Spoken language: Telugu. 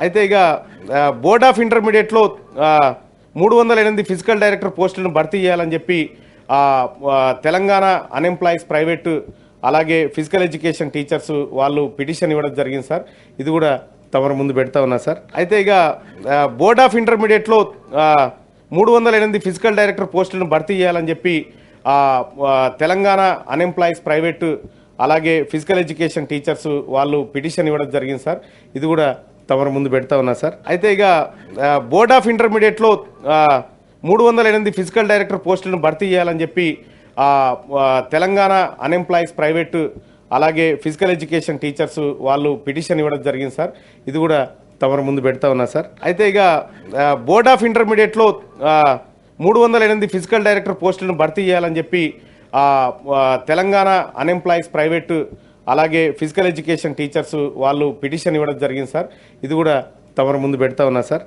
అయితే ఇక బోర్డ్ ఆఫ్ ఇంటర్మీడియట్లో 308 ఫిజికల్ డైరెక్టర్ పోస్టులను భర్తీ చేయాలని చెప్పి తెలంగాణ అన్ఎంప్లాయీస్ ప్రైవేటు అలాగే ఫిజికల్ ఎడ్యుకేషన్ టీచర్స్ వాళ్ళు పిటిషన్ ఇవ్వడం జరిగింది సార్. ఇది కూడా తమరు ముందు పెడతా ఉన్నా సార్. అయితే ఇక బోర్డ్ ఆఫ్ ఇంటర్మీడియట్లో 308 ఫిజికల్ డైరెక్టర్ పోస్టులను భర్తీ చేయాలని చెప్పి తెలంగాణ అన్ఎంప్లాయీస్ ప్రైవేటు అలాగే ఫిజికల్ ఎడ్యుకేషన్ టీచర్స్ వాళ్ళు పిటిషన్ ఇవ్వడం జరిగింది సార్. ఇది కూడా తమరు ముందు పెడతా ఉన్నా సార్. అయితే ఇక బోర్డ్ ఆఫ్ ఇంటర్మీడియట్లో 308 ఫిజికల్ డైరెక్టర్ పోస్టులను భర్తీ చేయాలని చెప్పి తెలంగాణ అన్ఎంప్లాయీస్ ప్రైవేటు అలాగే ఫిజికల్ ఎడ్యుకేషన్ టీచర్స్ వాళ్ళు పిటిషన్ ఇవ్వడం జరిగింది సార్. ఇది కూడా తమరు ముందు పెడతా ఉన్నా సార్. అయితే ఇక బోర్డ్ ఆఫ్ ఇంటర్మీడియట్లో 308 ఫిజికల్ డైరెక్టర్ పోస్టులను భర్తీ చేయాలని చెప్పి తెలంగాణ అన్ఎంప్లాయీస్ ప్రైవేటు అలాగే ఫిజికల్ ఎడ్యుకేషన్ టీచర్స్ వాళ్ళు పిటిషన్ ఇవ్వడం జరిగింది సార్. ఇది కూడా తమరు ముందు పెడతా ఉన్నా సార్.